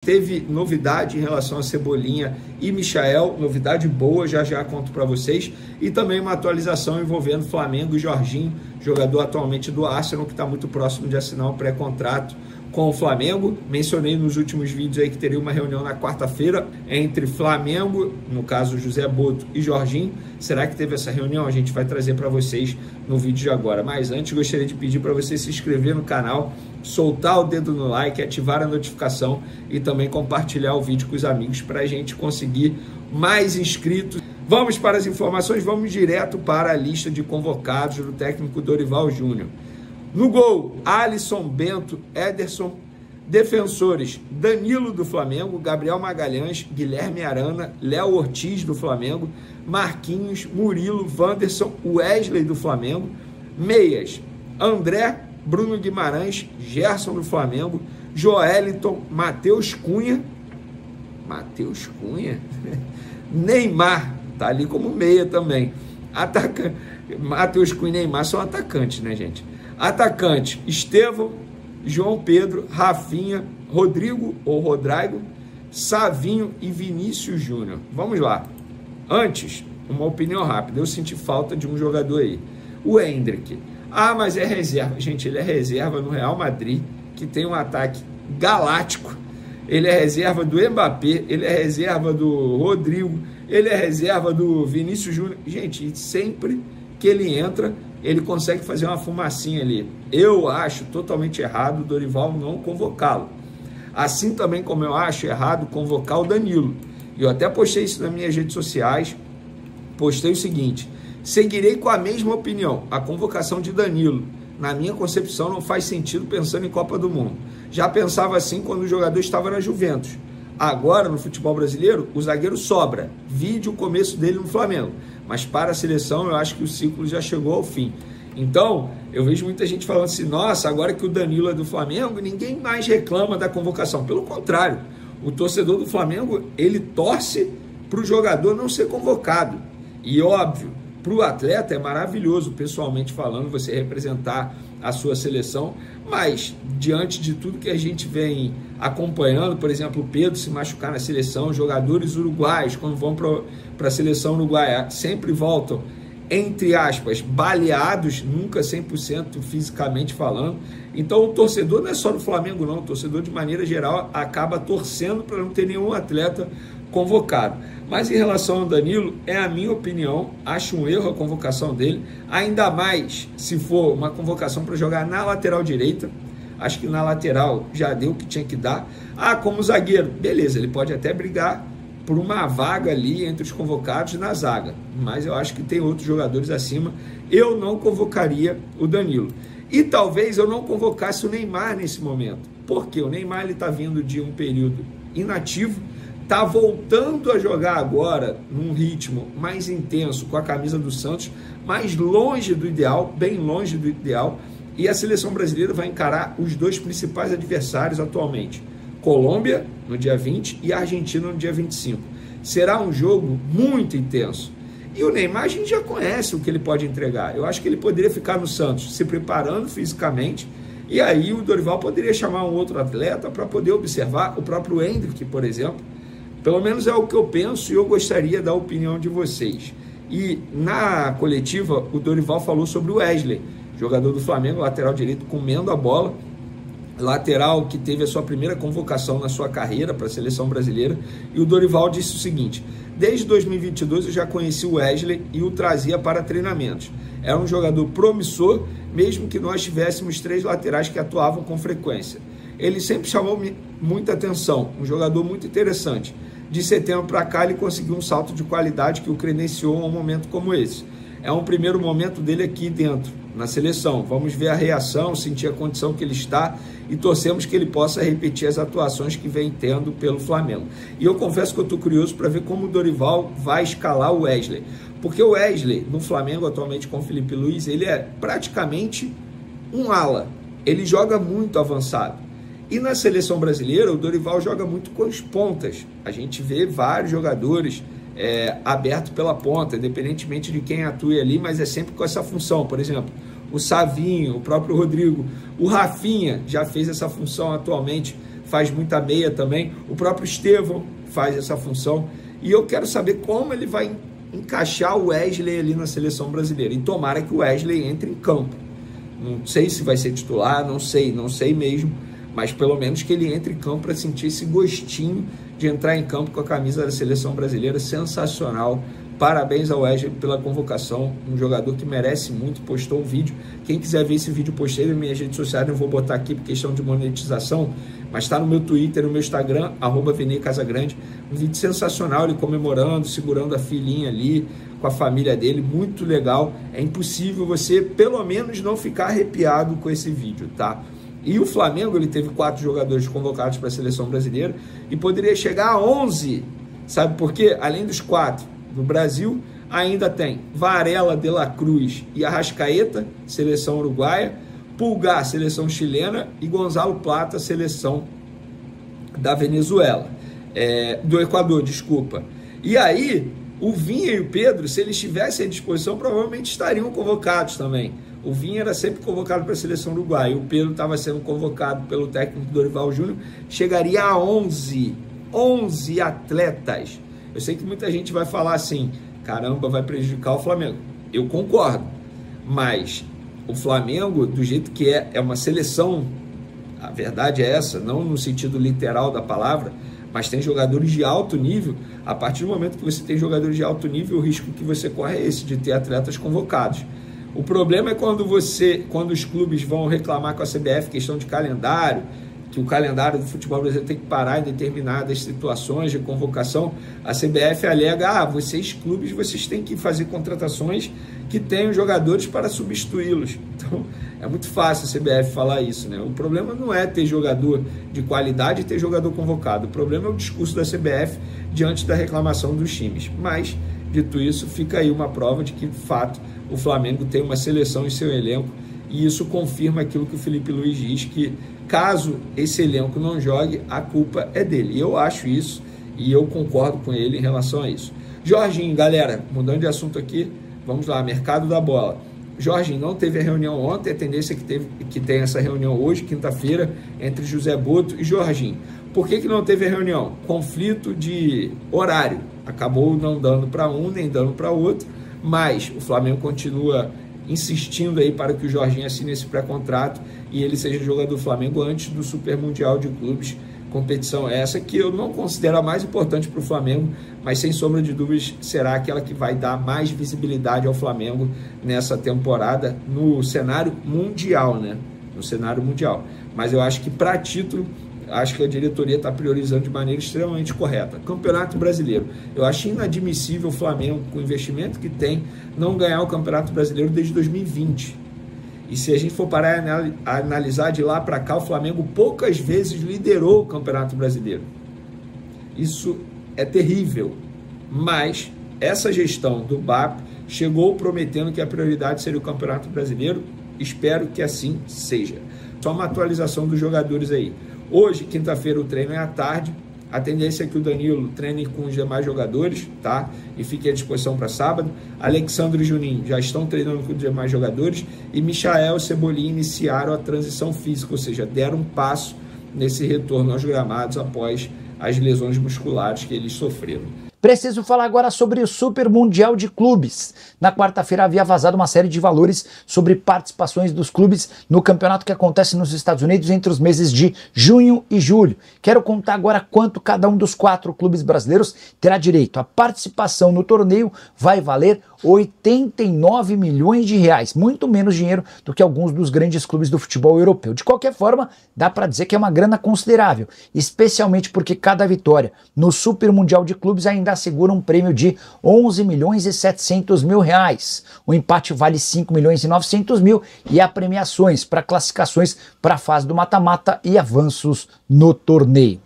Teve novidade em relação a Cebolinha e Michael, novidade boa, já conto para vocês, e também uma atualização envolvendo Flamengo e Jorginho, jogador atualmente do Arsenal, que está muito próximo de assinar um pré-contrato com o Flamengo. Mencionei nos últimos vídeos aí que teria uma reunião na quarta-feira entre Flamengo, no caso José Boto e Jorginho. Será que teve essa reunião? A gente vai trazer para vocês no vídeo de agora. Mas antes gostaria de pedir para você se inscrever no canal, soltar o dedo no like, ativar a notificação e também compartilhar o vídeo com os amigos para a gente conseguir mais inscritos. Vamos para as informações, vamos direto para a lista de convocados do técnico Dorival Júnior. No gol, Alisson, Bento, Ederson. Defensores, Danilo do Flamengo, Gabriel Magalhães, Guilherme Arana, Léo Ortiz do Flamengo, Marquinhos, Murilo, Wanderson, Wesley do Flamengo. Meias, André, Bruno Guimarães, Gerson do Flamengo, Joeliton, Matheus Cunha, Neymar, tá ali como meia também. Matheus Cunha e Neymar são atacantes, né, gente? Atacante, Estevão, João Pedro, Rafinha, Rodrigo ou Rodrigo, Savinho e Vinícius Júnior. Vamos lá. Antes, uma opinião rápida. Eu senti falta de um jogador aí. O Endrick. Ah, mas é reserva. Gente, ele é reserva no Real Madrid, que tem um ataque galáctico. Ele é reserva do Mbappé, ele é reserva do Rodrigo, ele é reserva do Vinícius Júnior. Gente, sempre que ele entra, ele consegue fazer uma fumacinha ali. Eu acho totalmente errado o Dorival não convocá-lo. Assim também como eu acho errado convocar o Danilo. E eu até postei isso nas minhas redes sociais. Postei o seguinte: seguirei com a mesma opinião. A convocação de Danilo, na minha concepção, não faz sentido pensando em Copa do Mundo. Já pensava assim quando o jogador estava na Juventus. Agora, no futebol brasileiro, o zagueiro sobra. Vide o começo dele no Flamengo. Mas para a seleção, eu acho que o ciclo já chegou ao fim. Então, eu vejo muita gente falando assim: nossa, agora que o Danilo é do Flamengo, ninguém mais reclama da convocação. Pelo contrário, o torcedor do Flamengo, ele torce para o jogador não ser convocado. E óbvio, para o atleta é maravilhoso, pessoalmente falando, você representar a sua seleção, mas diante de tudo que a gente vem acompanhando, por exemplo, o Pedro se machucar na seleção, jogadores uruguaios, quando vão para a seleção uruguaia, sempre voltam, entre aspas, baleados, nunca 100% fisicamente falando. Então o torcedor não é só do Flamengo não, o torcedor de maneira geral acaba torcendo para não ter nenhum atleta convocado. Mas em relação ao Danilo, é a minha opinião, acho um erro a convocação dele, ainda mais se for uma convocação para jogar na lateral direita. Acho que na lateral já deu o que tinha que dar. Ah, como zagueiro, beleza, ele pode até brigar por uma vaga ali entre os convocados na zaga, mas eu acho que tem outros jogadores acima. Eu não convocaria o Danilo. E talvez eu não convocasse o Neymar nesse momento. Porque o Neymar está vindo de um período inativo, está voltando a jogar agora num ritmo mais intenso com a camisa do Santos, mais longe do ideal, bem longe do ideal, e a seleção brasileira vai encarar os dois principais adversários atualmente, Colômbia no dia 20 e Argentina no dia 25. Será um jogo muito intenso. E o Neymar a gente já conhece o que ele pode entregar. Eu acho que ele poderia ficar no Santos se preparando fisicamente, e aí o Dorival poderia chamar um outro atleta para poder observar, o próprio Endrick, por exemplo. Pelo menos é o que eu penso e eu gostaria da opinião de vocês. E na coletiva, o Dorival falou sobre o Wesley, jogador do Flamengo, lateral direito, comendo a bola, lateral que teve a sua primeira convocação na sua carreira para a seleção brasileira. E o Dorival disse o seguinte: desde 2022 eu já conheci o Wesley e o trazia para treinamentos. Era um jogador promissor, mesmo que nós tivéssemos 3 laterais que atuavam com frequência. Ele sempre chamou muita atenção, um jogador muito interessante. De setembro para cá ele conseguiu um salto de qualidade que o credenciou a um momento como esse. É um primeiro momento dele aqui dentro, na seleção. Vamos ver a reação, sentir a condição que ele está e torcemos que ele possa repetir as atuações que vem tendo pelo Flamengo. E eu confesso que eu estou curioso para ver como o Dorival vai escalar o Wesley. Porque o Wesley, no Flamengo atualmente com o Felipe Luiz, ele é praticamente um ala. Ele joga muito avançado. E na seleção brasileira, o Dorival joga muito com as pontas. A gente vê vários jogadores abertos pela ponta, independentemente de quem atue ali, mas é sempre com essa função. Por exemplo, o Savinho, o próprio Rodrigo, o Rafinha já fez essa função atualmente faz muita meia também, o próprio Estevão faz essa função, e eu quero saber como ele vai encaixar o Wesley ali na seleção brasileira, e tomara que o Wesley entre em campo. Não sei se vai ser titular, não sei mesmo, mas pelo menos que ele entre em campo para sentir esse gostinho de entrar em campo com a camisa da seleção brasileira. Sensacional. Parabéns ao Wesley pela convocação, um jogador que merece muito, postou um vídeo. Quem quiser ver esse vídeo, postei nas minhas redes sociais, não vou botar aqui por questão de monetização, mas está no meu Twitter, no meu Instagram, @VineiCasagrande, um vídeo sensacional, ele comemorando, segurando a filhinha ali, com a família dele, muito legal. É impossível você, pelo menos, não ficar arrepiado com esse vídeo, tá? E o Flamengo, ele teve 4 jogadores convocados para a seleção brasileira e poderia chegar a 11, sabe por quê? Além dos 4 do Brasil, ainda tem Varela, De La Cruz e Arrascaeta, seleção uruguaia, Pulgar, seleção chilena, e Gonzalo Plata, seleção da Venezuela, do Equador, desculpa. E aí, o Vinha e o Pedro, se eles estivessem à disposição, provavelmente estariam convocados também. O Vinha era sempre convocado para a seleção uruguaia, o Pedro estava sendo convocado pelo técnico Dorival Júnior, chegaria a 11 atletas. Eu sei que muita gente vai falar assim, caramba, vai prejudicar o Flamengo. Eu concordo, mas o Flamengo, do jeito que é uma seleção, a verdade é essa, não no sentido literal da palavra, mas tem jogadores de alto nível. A partir do momento que você tem jogadores de alto nível, o risco que você corre é esse, de ter atletas convocados. O problema é quando os clubes vão reclamar com a CBF, questão de calendário, que o calendário do futebol brasileiro tem que parar em determinadas situações de convocação. A CBF alega, vocês clubes, vocês têm que fazer contratações que tenham jogadores para substituí-los. Então, é muito fácil a CBF falar isso, né? O problema não é ter jogador de qualidade e ter jogador convocado. O problema é o discurso da CBF diante da reclamação dos times. Mas, dito isso, fica aí uma prova de que, de fato, o Flamengo tem uma seleção em seu elenco, e isso confirma aquilo que o Felipe Luiz diz, que caso esse elenco não jogue, a culpa é dele. E eu acho isso, e eu concordo com ele em relação a isso. Jorginho, galera, mudando de assunto aqui, vamos lá, mercado da bola. Jorginho não teve a reunião ontem, a tendência é que tenha essa reunião hoje, quinta-feira, entre José Boto e Jorginho. Por que não teve a reunião? Conflito de horário. Acabou não dando para um, nem dando para outro, mas o Flamengo continua insistindo aí para que o Jorginho assine esse pré-contrato e ele seja jogador do Flamengo antes do Super Mundial de Clubes, competição essa que eu não considero a mais importante para o Flamengo, mas sem sombra de dúvidas será aquela que vai dar mais visibilidade ao Flamengo nessa temporada no cenário mundial, né? No cenário mundial. Mas eu acho que para título, acho que a diretoria está priorizando de maneira extremamente correta. Campeonato Brasileiro. Eu acho inadmissível o Flamengo, com o investimento que tem, não ganhar o Campeonato Brasileiro desde 2020. E se a gente for parar a analisar de lá para cá, o Flamengo poucas vezes liderou o Campeonato Brasileiro. Isso é terrível. Mas essa gestão do BAP chegou prometendo que a prioridade seria o Campeonato Brasileiro. Espero que assim seja. Só uma atualização dos jogadores aí. Hoje, quinta-feira, o treino é à tarde. A tendência é que o Danilo treine com os demais jogadores, tá? E fique à disposição para sábado. Alexandre e Juninho já estão treinando com os demais jogadores. E Michael e Cebolinha iniciaram a transição física, ou seja, deram um passo nesse retorno aos gramados após as lesões musculares que eles sofreram. Preciso falar agora sobre o Super Mundial de Clubes. Na quarta-feira havia vazado uma série de valores sobre participações dos clubes no campeonato que acontece nos Estados Unidos entre os meses de junho e julho. Quero contar agora quanto cada um dos 4 clubes brasileiros terá direito. A participação no torneio vai valer 89 milhões de reais, muito menos dinheiro do que alguns dos grandes clubes do futebol europeu. De qualquer forma, dá para dizer que é uma grana considerável, especialmente porque cada vitória no Super Mundial de Clubes ainda assegura um prêmio de 11 milhões e 700 mil reais. O empate vale 5 milhões e 900 mil e há premiações para classificações para a fase do mata-mata e avanços no torneio.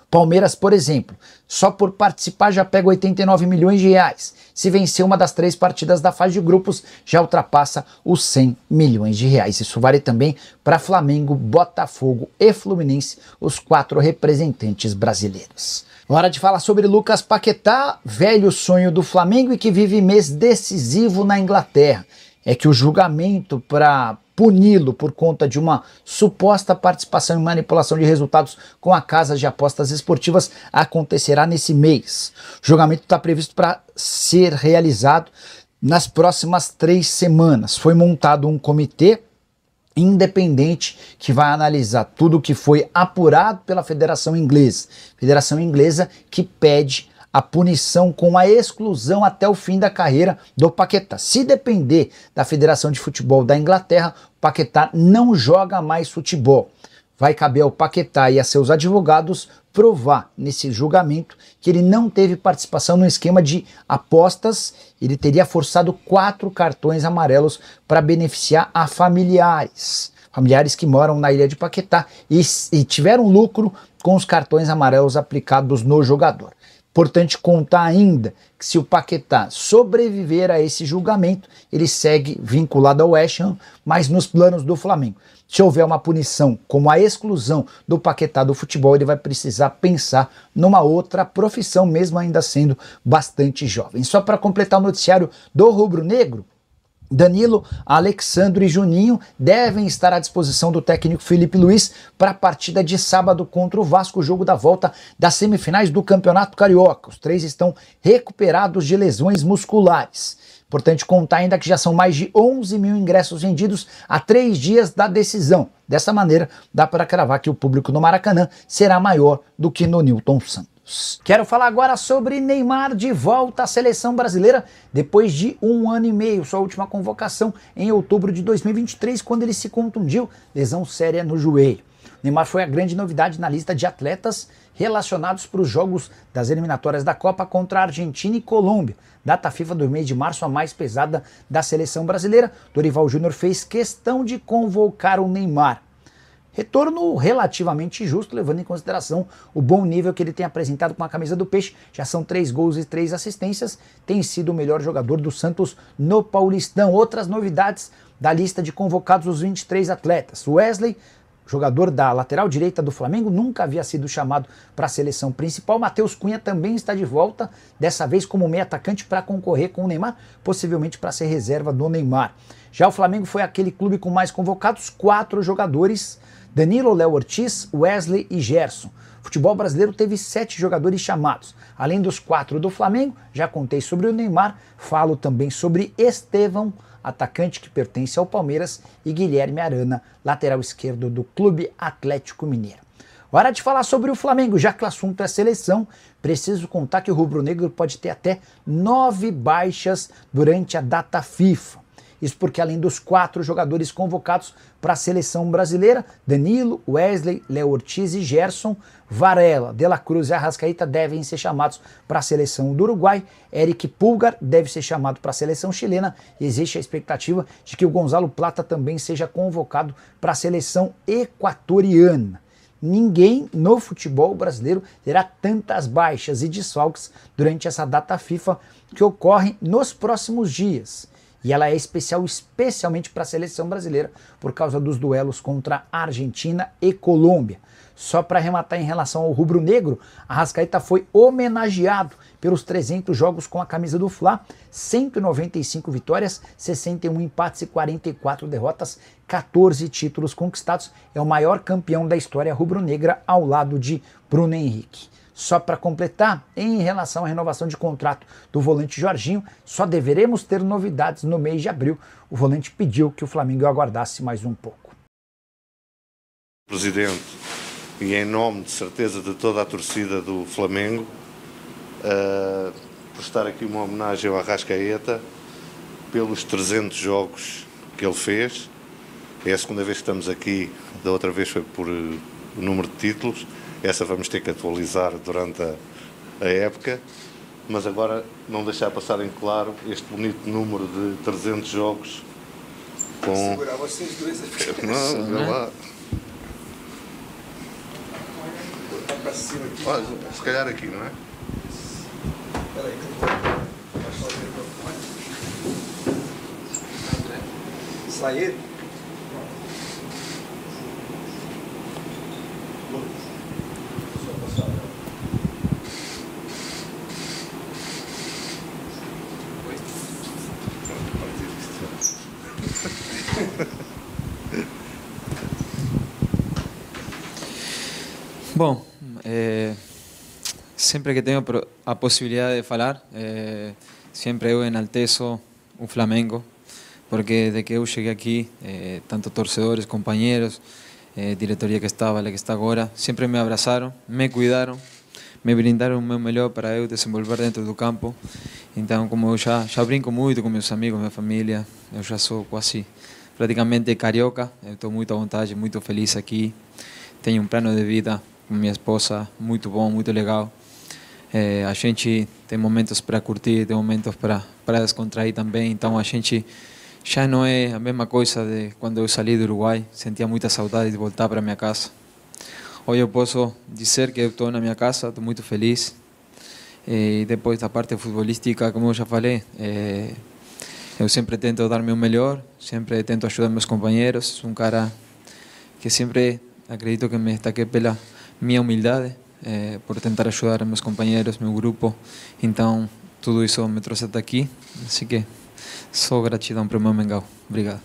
Palmeiras, por exemplo, só por participar já pega 89 milhões de reais. Se vencer uma das 3 partidas da fase de grupos, já ultrapassa os 100 milhões de reais. Isso vale também para Flamengo, Botafogo e Fluminense, os 4 representantes brasileiros. Hora de falar sobre Lucas Paquetá, velho sonho do Flamengo e que vive mês decisivo na Inglaterra. É que o julgamento para puni-lo por conta de uma suposta participação em manipulação de resultados com a casa de apostas esportivas acontecerá nesse mês. O julgamento está previsto para ser realizado nas próximas 3 semanas. Foi montado um comitê independente que vai analisar tudo o que foi apurado pela Federação Inglesa. Federação Inglesa que pede a punição com a exclusão até o fim da carreira do Paquetá. Se depender da Federação de Futebol da Inglaterra, o Paquetá não joga mais futebol. Vai caber ao Paquetá e a seus advogados provar nesse julgamento que ele não teve participação no esquema de apostas. Ele teria forçado 4 cartões amarelos para beneficiar a familiares que moram na ilha de Paquetá e tiveram lucro com os cartões amarelos aplicados no jogador. Importante contar ainda que se o Paquetá sobreviver a esse julgamento, ele segue vinculado ao West Ham, mas nos planos do Flamengo. Se houver uma punição como a exclusão do Paquetá do futebol, ele vai precisar pensar numa outra profissão, mesmo ainda sendo bastante jovem. Só para completar o noticiário do Rubro Negro, Danilo, Alexandre e Juninho devem estar à disposição do técnico Felipe Luiz para a partida de sábado contra o Vasco, jogo da volta das semifinais do Campeonato Carioca. Os 3 estão recuperados de lesões musculares. Importante contar ainda que já são mais de 11 mil ingressos vendidos há 3 dias da decisão. Dessa maneira, dá para cravar que o público no Maracanã será maior do que no Newton Santos. Quero falar agora sobre Neymar de volta à seleção brasileira depois de 1 ano e meio, sua última convocação em outubro de 2023, quando ele se contundiu, lesão séria no joelho. Neymar foi a grande novidade na lista de atletas relacionados para os jogos das eliminatórias da Copa contra a Argentina e Colômbia, data FIFA do mês de março, a mais pesada da seleção brasileira. Dorival Júnior fez questão de convocar o Neymar. Retorno relativamente justo, levando em consideração o bom nível que ele tem apresentado com a camisa do Peixe. Já são 3 gols e 3 assistências. Tem sido o melhor jogador do Santos no Paulistão. Outras novidades da lista de convocados, os 23 atletas. Wesley, jogador da lateral direita do Flamengo, nunca havia sido chamado para a seleção principal. Matheus Cunha também está de volta, dessa vez como meio atacante para concorrer com o Neymar, possivelmente para ser reserva do Neymar. Já o Flamengo foi aquele clube com mais convocados, 4 jogadores: Danilo, Léo Ortiz, Wesley e Gerson. O futebol brasileiro teve 7 jogadores chamados. Além dos 4 do Flamengo, já contei sobre o Neymar, falo também sobre Estevão, atacante que pertence ao Palmeiras, e Guilherme Arana, lateral esquerdo do Clube Atlético Mineiro. Hora de falar sobre o Flamengo, já que o assunto é seleção. Preciso contar que o rubro-negro pode ter até 9 baixas durante a data FIFA. Isso porque além dos 4 jogadores convocados para a seleção brasileira, Danilo, Wesley, Léo Ortiz e Gerson, Varela, De La Cruz e Arrascaeta devem ser chamados para a seleção do Uruguai. Eric Pulgar deve ser chamado para a seleção chilena. E existe a expectativa de que o Gonzalo Plata também seja convocado para a seleção equatoriana. Ninguém no futebol brasileiro terá tantas baixas e desfalques durante essa data FIFA que ocorre nos próximos dias. E ela é especial especialmente para a seleção brasileira por causa dos duelos contra Argentina e Colômbia. Só para arrematar em relação ao rubro-negro, Arrascaeta foi homenageado pelos 300 jogos com a camisa do Fla, 195 vitórias, 61 empates e 44 derrotas, 14 títulos conquistados. É o maior campeão da história rubro-negra ao lado de Bruno Henrique. Só para completar, em relação à renovação de contrato do volante Jorginho, só deveremos ter novidades no mês de abril. O volante pediu que o Flamengo aguardasse mais um pouco. Presidente, e em nome de certeza de toda a torcida do Flamengo, prestar aqui uma homenagem ao Arrascaeta pelos 300 jogos que ele fez. É a segunda vez que estamos aqui, da outra vez foi por o número de títulos. Essa vamos ter que atualizar durante a época, mas agora não deixar passar em claro este bonito número de 300 jogos com... Segurar vocês dois aqui. Não, vai lá. Botar pra cima aqui. Olha, se calhar aqui, não é? Peraí, que eu vou baixar o microfone. Sair. Bom, sempre que tenho a possibilidade de falar, sempre eu enalteço o Flamengo, porque desde que eu cheguei aqui, tanto torcedores, companheiros, diretoria que estava, a que está agora, sempre me abraçaram, me cuidaram, me brindaram o meu melhor para eu desenvolver dentro do campo. Então, como eu já brinco muito com meus amigos, minha família, eu já sou quase praticamente carioca, eu estou muito à vontade, muito feliz aqui. Tenho um plano de vida com minha esposa muito bom, muito legal. A gente tem momentos para curtir, tem momentos para descontrair também. Então a gente já não é a mesma coisa de quando eu saí do Uruguai. Sentia muita saudade de voltar para minha casa. Hoje eu posso dizer que eu estou na minha casa, estou muito feliz. E depois da parte futebolística, como eu já falei, eu sempre tento dar meu melhor, sempre tento ajudar meus companheiros. Sou um cara que sempre acredito que me destaquei pela minha humildade, por tentar ajudar meus companheiros, meu grupo. Então, tudo isso me trouxe até aqui. Assim que só gratidão para o meu Mengão. Obrigado.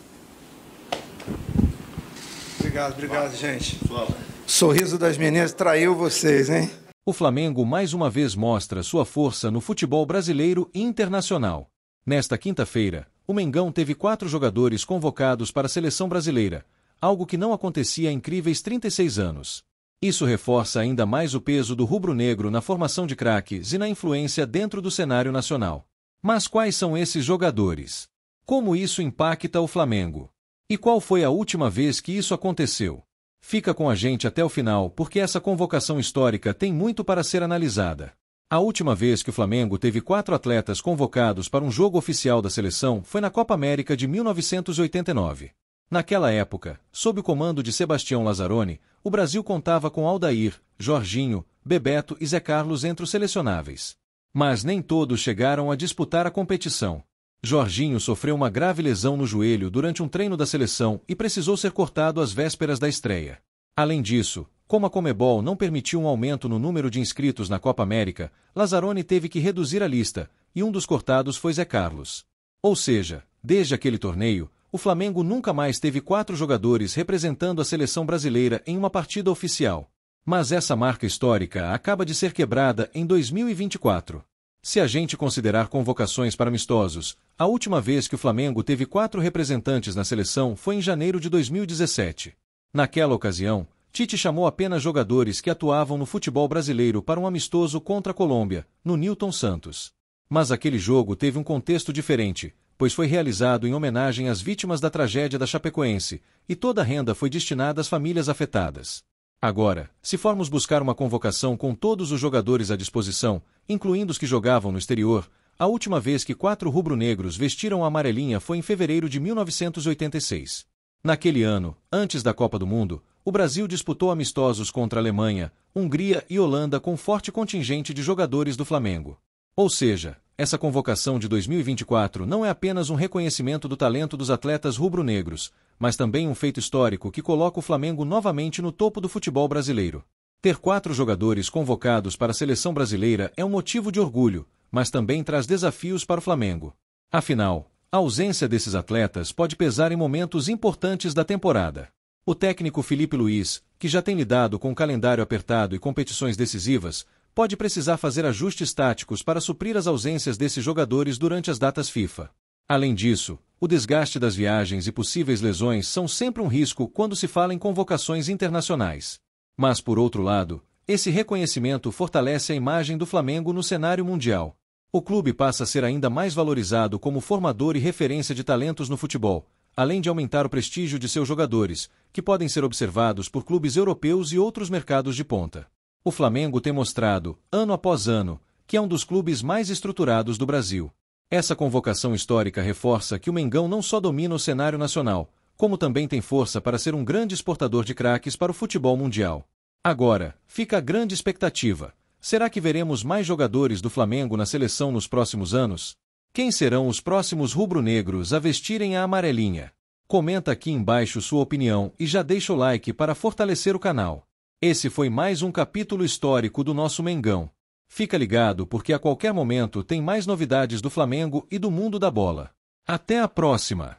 Obrigado, gente. O sorriso das meninas traiu vocês, hein? O Flamengo mais uma vez mostra sua força no futebol brasileiro e internacional. Nesta quinta-feira, o Mengão teve 4 jogadores convocados para a seleção brasileira, algo que não acontecia há incríveis 36 anos. Isso reforça ainda mais o peso do rubro-negro na formação de craques e na influência dentro do cenário nacional. Mas quais são esses jogadores? Como isso impacta o Flamengo? E qual foi a última vez que isso aconteceu? Fica com a gente até o final, porque essa convocação histórica tem muito para ser analisada. A última vez que o Flamengo teve 4 atletas convocados para um jogo oficial da seleção foi na Copa América de 1989. Naquela época, sob o comando de Sebastião Lazzaroni, o Brasil contava com Aldair, Jorginho, Bebeto e Zé Carlos entre os selecionáveis. Mas nem todos chegaram a disputar a competição. Jorginho sofreu uma grave lesão no joelho durante um treino da seleção e precisou ser cortado às vésperas da estreia. Além disso, como a Conmebol não permitiu um aumento no número de inscritos na Copa América, Lazzaroni teve que reduzir a lista, e um dos cortados foi Zé Carlos. Ou seja, desde aquele torneio, o Flamengo nunca mais teve 4 jogadores representando a seleção brasileira em uma partida oficial. Mas essa marca histórica acaba de ser quebrada em 2024. Se a gente considerar convocações para amistosos, a última vez que o Flamengo teve 4 representantes na seleção foi em janeiro de 2017. Naquela ocasião, Tite chamou apenas jogadores que atuavam no futebol brasileiro para um amistoso contra a Colômbia, no Newton Santos. Mas aquele jogo teve um contexto diferente, pois foi realizado em homenagem às vítimas da tragédia da Chapecoense, e toda a renda foi destinada às famílias afetadas. Agora, se formos buscar uma convocação com todos os jogadores à disposição, incluindo os que jogavam no exterior, a última vez que 4 rubro-negros vestiram a amarelinha foi em fevereiro de 1986. Naquele ano, antes da Copa do Mundo, o Brasil disputou amistosos contra a Alemanha, Hungria e Holanda com forte contingente de jogadores do Flamengo. Ou seja, essa convocação de 2024 não é apenas um reconhecimento do talento dos atletas rubro-negros, mas também um feito histórico que coloca o Flamengo novamente no topo do futebol brasileiro. Ter 4 jogadores convocados para a seleção brasileira é um motivo de orgulho, mas também traz desafios para o Flamengo. Afinal, a ausência desses atletas pode pesar em momentos importantes da temporada. O técnico Felipe Luiz, que já tem lidado com um calendário apertado e competições decisivas, pode precisar fazer ajustes táticos para suprir as ausências desses jogadores durante as datas FIFA. Além disso, o desgaste das viagens e possíveis lesões são sempre um risco quando se fala em convocações internacionais. Mas, por outro lado, esse reconhecimento fortalece a imagem do Flamengo no cenário mundial. O clube passa a ser ainda mais valorizado como formador e referência de talentos no futebol, além de aumentar o prestígio de seus jogadores, que podem ser observados por clubes europeus e outros mercados de ponta. O Flamengo tem mostrado, ano após ano, que é um dos clubes mais estruturados do Brasil. Essa convocação histórica reforça que o Mengão não só domina o cenário nacional, como também tem força para ser um grande exportador de craques para o futebol mundial. Agora, fica a grande expectativa. Será que veremos mais jogadores do Flamengo na seleção nos próximos anos? Quem serão os próximos rubro-negros a vestirem a amarelinha? Comenta aqui embaixo sua opinião e já deixa o like para fortalecer o canal. Esse foi mais um capítulo histórico do nosso Mengão. Fica ligado porque a qualquer momento tem mais novidades do Flamengo e do mundo da bola. Até a próxima!